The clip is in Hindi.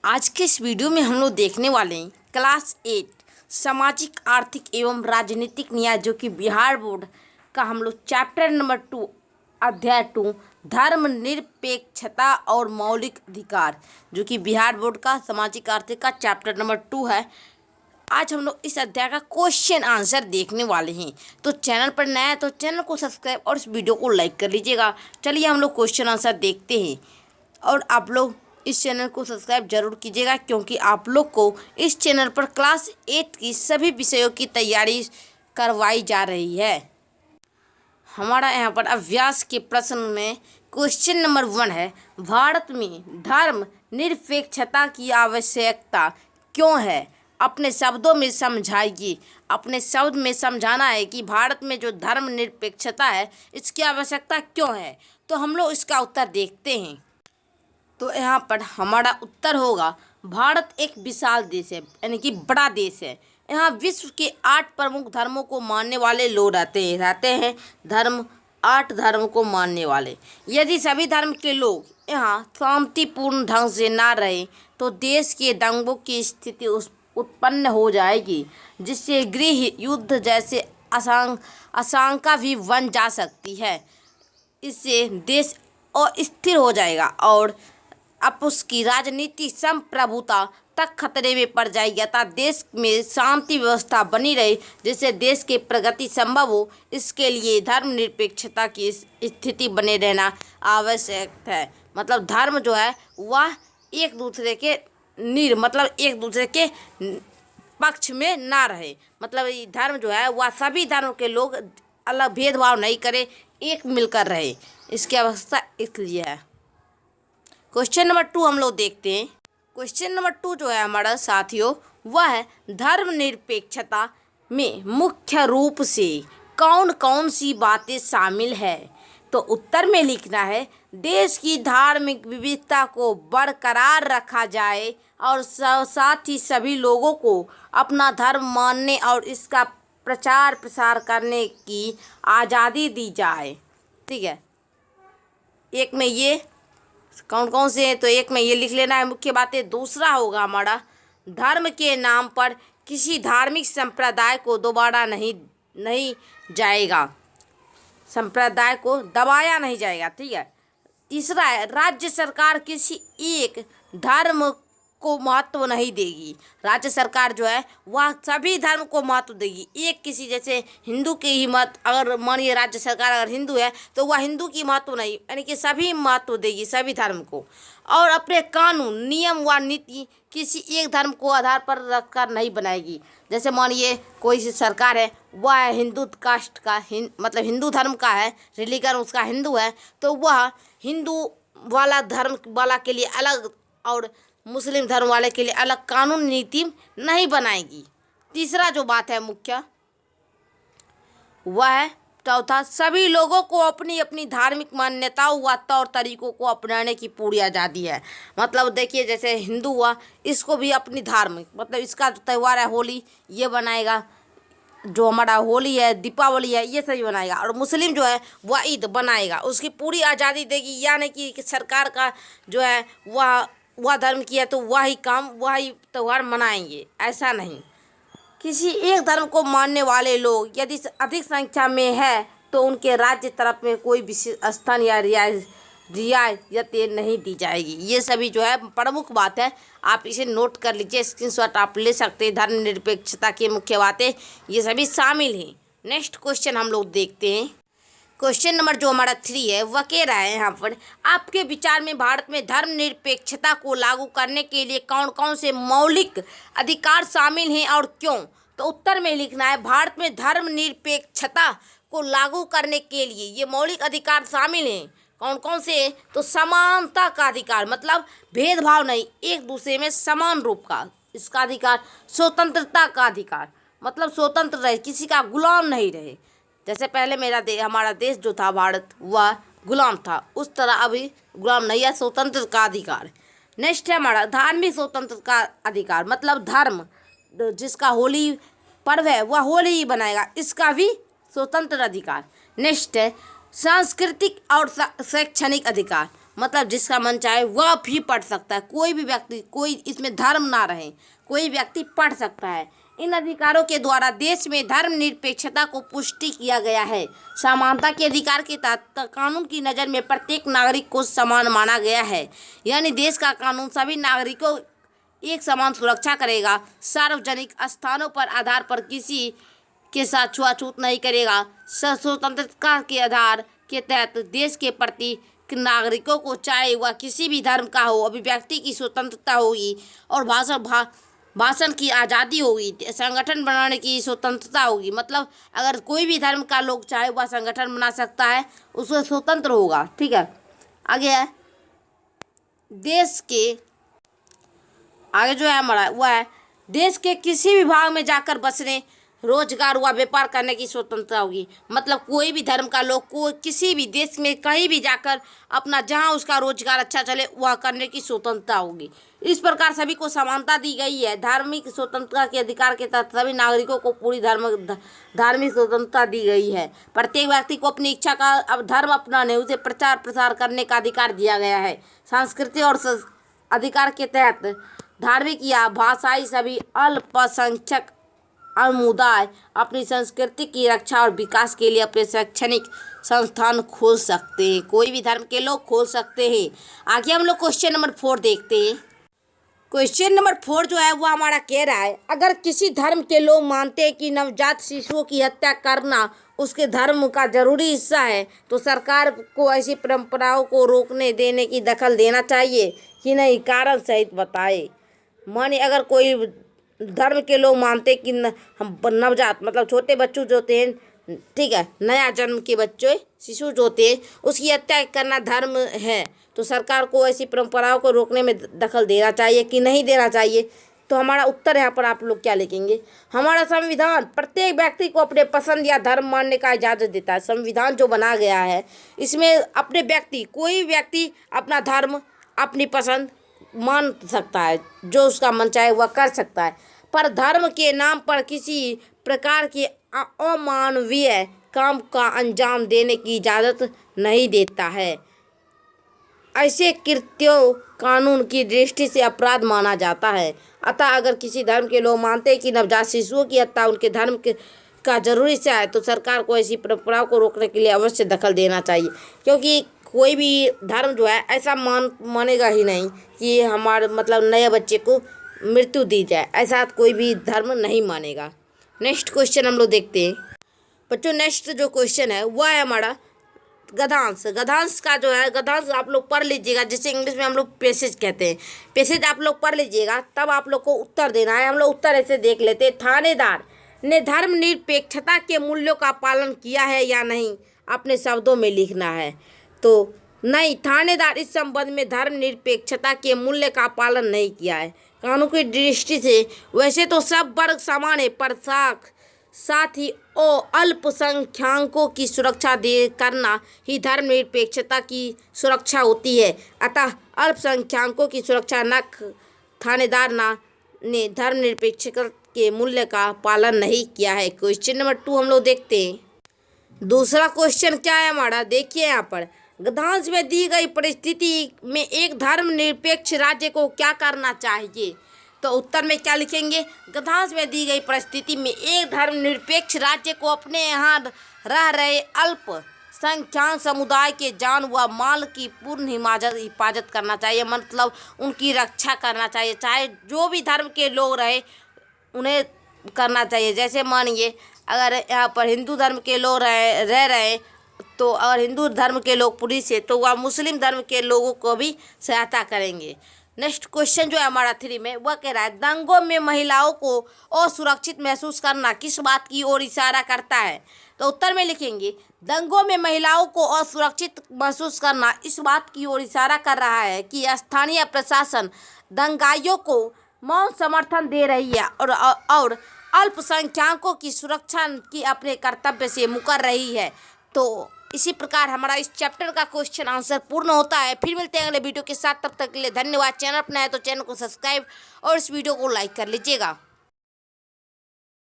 आज के इस वीडियो में हम लोग देखने वाले हैं क्लास 8 सामाजिक आर्थिक एवं राजनीतिक न्याय जो कि बिहार बोर्ड का हम लोग चैप्टर नंबर 2 अध्याय 2 धर्मनिरपेक्षता और मौलिक अधिकार जो कि बिहार बोर्ड का सामाजिक आर्थिक का चैप्टर नंबर 2 है। आज हम लोग इस अध्याय का क्वेश्चन आंसर देखने वाले हैं। तो चैनल पर नया है तो चैनल को सब्सक्राइब और इस वीडियो को लाइक कर लीजिएगा। चलिए हम लोग क्वेश्चन आंसर देखते हैं और आप लोग इस चैनल को सब्सक्राइब जरूर कीजिएगा क्योंकि आप लोग को इस चैनल पर क्लास 8 की सभी विषयों की तैयारी करवाई जा रही है। हमारा यहाँ पर अभ्यास के प्रश्न में क्वेश्चन नंबर 1 है, भारत में धर्म निरपेक्षता की आवश्यकता क्यों है? अपने शब्दों में समझाइए। अपने शब्द में समझाना है कि भारत में जो धर्म निरपेक्षता है इसकी आवश्यकता क्यों है। तो हम लोग इसका उत्तर देखते हैं। तो यहाँ पर हमारा उत्तर होगा, भारत एक विशाल देश है यानी कि बड़ा देश है। यहाँ विश्व के 8 प्रमुख धर्मों को मानने वाले लोग रहते हैं धर्म 8 धर्म को मानने वाले। यदि सभी धर्म के लोग यहाँ शांतिपूर्ण ढंग से ना रहे तो देश के दंगों की स्थिति उत्पन्न हो जाएगी, जिससे गृह युद्ध जैसे आशंका भी बन जा सकती है। इससे देश अस्थिर हो जाएगा और अब उसकी राजनीति संप्रभुता तक खतरे में पड़ जाएगी अतः देश में शांति व्यवस्था बनी रहे जिससे देश की प्रगति संभव हो। इसके लिए धर्मनिरपेक्षता की स्थिति बने रहना आवश्यक है। मतलब धर्म जो है वह एक दूसरे के एक दूसरे के पक्ष में ना रहे। मतलब ये धर्म जो है वह सभी धर्म के लोग अलग भेदभाव नहीं करे, एक मिलकर रहे, इसकी आवश्यकता इसलिए है। क्वेश्चन नंबर 2 हम लोग देखते हैं। क्वेश्चन नंबर 2 जो है हमारा साथियों वह है, धर्मनिरपेक्षता में मुख्य रूप से कौन कौन सी बातें शामिल है? तो उत्तर में लिखना है, देश की धार्मिक विविधता को बरकरार रखा जाए और साथ ही सभी लोगों को अपना धर्म मानने और इसका प्रचार प्रसार करने की आज़ादी दी जाए। ठीक है, एक में ये कौन कौन से हैं तो एक में ये लिख लेना है मुख्य बातें। दूसरा होगा हमारा, धर्म के नाम पर किसी धार्मिक संप्रदाय को दोबारा नहीं जाएगा, संप्रदाय को दबाया नहीं जाएगा। ठीक है। तीसरा है, राज्य सरकार किसी एक धर्म को महत्व नहीं देगी। राज्य सरकार जो है वह सभी धर्म को महत्व देगी। एक किसी जैसे हिंदू के ही अगर मानिए राज्य सरकार अगर हिंदू है तो वह हिंदू की महत्व नहीं यानी कि सभी महत्व देगी सभी धर्म को। और अपने कानून नियम व नीति किसी एक धर्म को आधार पर रखकर नहीं बनाएगी। जैसे मानिए कोई सी सरकार है वह हिंदू कास्ट का मतलब हिंदू धर्म का है, रिलीजन उसका हिंदू है तो वह हिंदू वाला धर्म वाला के लिए अलग और मुस्लिम धर्म वाले के लिए अलग कानून नीति नहीं बनाएगी। तीसरा जो बात है मुख्य वह है चौथा, सभी लोगों को अपनी अपनी धार्मिक मान्यताओं व तौर तरीकों को अपनाने की पूरी आज़ादी है। मतलब देखिए जैसे हिंदू हुआ इसको भी अपनी धार्मिक मतलब इसका त्यौहार है होली ये बनाएगा, जो हमारा होली है दीपावली है ये सभी बनाएगा। और मुस्लिम जो है वह ईद बनाएगा, उसकी पूरी आज़ादी देगी। यानी कि सरकार का जो है वह धर्म की है तो वही काम वही त्यौहार मनाएंगे, ऐसा नहीं। किसी एक धर्म को मानने वाले लोग यदि अधिक संख्या में है तो उनके राज्य तरफ में कोई विशेष स्थान या रियायतें नहीं दी जाएगी। ये सभी जो है प्रमुख बात है, आप इसे नोट कर लीजिए, स्क्रीनशॉट आप ले सकते हैं। धर्मनिरपेक्षता की मुख्य बातें ये सभी शामिल हैं। नेक्स्ट क्वेश्चन हम लोग देखते हैं। क्वेश्चन नंबर जो हमारा 3 है वह कह रहा है यहाँ पर, आपके विचार में भारत में धर्मनिरपेक्षता को लागू करने के लिए कौन कौन से मौलिक अधिकार शामिल हैं और क्यों? तो उत्तर में लिखना है, भारत में धर्मनिरपेक्षता को लागू करने के लिए ये मौलिक अधिकार शामिल हैं। कौन कौन से? तो समानता का अधिकार मतलब भेदभाव नहीं, एक दूसरे में समान रूप का इसका अधिकार। स्वतंत्रता का अधिकार मतलब स्वतंत्र रहे, किसी का गुलाम नहीं रहे। जैसे पहले हमारा देश जो था भारत वह गुलाम था, उस तरह अभी गुलाम नहीं है, स्वतंत्र का अधिकार। नेक्स्ट है हमारा धार्मिक स्वतंत्र का अधिकार मतलब धर्म जिसका होली पर्व है वह होली ही बनाएगा, इसका भी स्वतंत्र अधिकार। नेक्स्ट है सांस्कृतिक और शैक्षणिक अधिकार मतलब जिसका मन चाहे वह भी पढ़ सकता है। कोई भी व्यक्ति, कोई इसमें धर्म ना रहे, कोई व्यक्ति पढ़ सकता है। इन अधिकारों के द्वारा देश में धर्मनिरपेक्षता को पुष्टि किया गया है। समानता के अधिकार के तहत कानून की नज़र में प्रत्येक नागरिक को समान माना गया है। यानी देश का कानून सभी नागरिकों एक समान सुरक्षा करेगा। सार्वजनिक स्थानों पर आधार पर किसी के साथ छुआछूत नहीं करेगा। स्वतंत्रता के आधार के तहत देश के प्रति नागरिकों को, चाहे वह किसी भी धर्म का हो, अभिव्यक्ति की स्वतंत्रता होगी और भाषण की आज़ादी होगी, संगठन बनाने की स्वतंत्रता होगी। मतलब अगर कोई भी धर्म का लोग चाहे वह संगठन बना सकता है, उसको स्वतंत्र होगा। ठीक है, आगे है देश के, आगे जो है हमारा वह है देश के किसी भी भाग में जाकर बसने, रोजगार व व्यापार करने की स्वतंत्रता होगी। मतलब कोई भी धर्म का लोग को किसी भी देश में कहीं भी जाकर अपना जहां उसका रोजगार अच्छा चले वह करने की स्वतंत्रता होगी। इस प्रकार सभी को समानता दी गई है। धार्मिक स्वतंत्रता के अधिकार के तहत सभी नागरिकों को पूरी धार्मिक स्वतंत्रता दी गई है। प्रत्येक व्यक्ति को अपनी इच्छा का अब धर्म अपनाने, उसे प्रचार प्रसार करने का अधिकार दिया गया है। सांस्कृतिक और अधिकार के तहत धार्मिक या भाषाई सभी अल्पसंख्यक समुदाय अपनी संस्कृति की रक्षा और विकास के लिए अपने शैक्षणिक संस्थान खोल सकते हैं। कोई भी धर्म के लोग खोल सकते हैं। आगे हम लोग क्वेश्चन नंबर 4 देखते हैं। क्वेश्चन नंबर 4 जो है वो हमारा कह रहा है, अगर किसी धर्म के लोग मानते हैं कि नवजात शिशुओं की हत्या करना उसके धर्म का जरूरी हिस्सा है, तो सरकार को ऐसी परंपराओं को रोकने देने की दखल देना चाहिए कि नहीं, कारण सहित बताए। माने अगर कोई धर्म के लोग मानते कि नवजात मतलब छोटे बच्चों जो होते हैं, ठीक है, नया जन्म के बच्चे शिशु जो होते हैं उसकी हत्या करना धर्म है, तो सरकार को ऐसी परंपराओं को रोकने में दखल देना चाहिए कि नहीं देना चाहिए। तो हमारा उत्तर यहाँ पर आप लोग क्या लिखेंगे? हमारा संविधान प्रत्येक व्यक्ति को अपने पसंद या धर्म मानने का इजाज़त देता है। संविधान जो बना गया है इसमें अपने व्यक्ति, कोई व्यक्ति अपना धर्म अपनी पसंद मान सकता है, जो उसका मन चाहे वह कर सकता है, पर धर्म के नाम पर किसी प्रकार के अमानवीय काम का अंजाम देने की इजाज़त नहीं देता है। ऐसे कृत्यों कानून की दृष्टि से अपराध माना जाता है। अतः अगर किसी धर्म के लोग मानते हैं कि नवजात शिशुओं की हत्या उनके धर्म का जरूरी हिस्सा है, तो सरकार को ऐसी परंपराओं को रोकने के लिए अवश्य दखल देना चाहिए। क्योंकि कोई भी धर्म जो है ऐसा मानेगा ही नहीं कि हमारे मतलब नए बच्चे को मृत्यु दी जाए, ऐसा कोई भी धर्म नहीं मानेगा। नेक्स्ट क्वेश्चन हम लोग देखते हैं बच्चों। नेक्स्ट जो क्वेश्चन है वह है हमारा गद्यांश। गद्यांश का जो है, गद्यांश आप लोग पढ़ लीजिएगा, जिसे इंग्लिश में हम लोग पैसेज कहते हैं। पैसेज आप लोग पढ़ लीजिएगा, तब आप लोग को उत्तर देना है। हम लोग उत्तर ऐसे देख लेते हैं, थानेदार ने धर्मनिरपेक्षता के मूल्यों का पालन किया है या नहीं, अपने शब्दों में लिखना है। तो नहीं, थानेदार इस संबंध में धर्मनिरपेक्षता के मूल्य का पालन नहीं किया है। कानून की दृष्टि से वैसे तो सब वर्ग समान है, पर साथ ही अल्पसंख्यकों की सुरक्षा करना ही धर्मनिरपेक्षता की सुरक्षा होती है। अतः अल्पसंख्यकों की सुरक्षा न थानेदार ने धर्मनिरपेक्षता के मूल्य का पालन नहीं किया है। क्वेश्चन नंबर 2 हम लोग देखते हैं। दूसरा क्वेश्चन क्या है हमारा, देखिए यहाँ पर, गद्यांश में दी गई परिस्थिति में एक धर्मनिरपेक्ष राज्य को क्या करना चाहिए? तो उत्तर में क्या लिखेंगे? गद्यांश में दी गई परिस्थिति में एक धर्मनिरपेक्ष राज्य को अपने यहाँ रह रहे अल्पसंख्यक समुदाय के जान व माल की पूर्ण हिफाजत करना चाहिए। मतलब उनकी रक्षा करना चाहिए, चाहे जो भी धर्म के लोग रहे उन्हें करना चाहिए। जैसे मानिए अगर यहाँ पर हिंदू धर्म के लोग रह रहे, तो अगर हिंदू धर्म के लोग पुलिस है तो वह मुस्लिम धर्म के लोगों को भी सहायता करेंगे। नेक्स्ट क्वेश्चन जो है हमारा 3 में वह कह रहा है, दंगों में महिलाओं को असुरक्षित महसूस करना किस बात की ओर इशारा करता है? तो उत्तर में लिखेंगे, दंगों में महिलाओं को असुरक्षित महसूस करना इस बात की ओर इशारा कर रहा है कि स्थानीय प्रशासन दंगाइयों को मौन समर्थन दे रही है और अल्पसंख्यकों की सुरक्षा की अपने कर्तव्य से मुकर रही है। तो इसी प्रकार हमारा इस चैप्टर का क्वेश्चन आंसर पूर्ण होता है। फिर मिलते हैं अगले वीडियो के साथ, तब तक के लिए धन्यवाद। चैनल अपना है तो चैनल को सब्सक्राइब और इस वीडियो को लाइक कर लीजिएगा।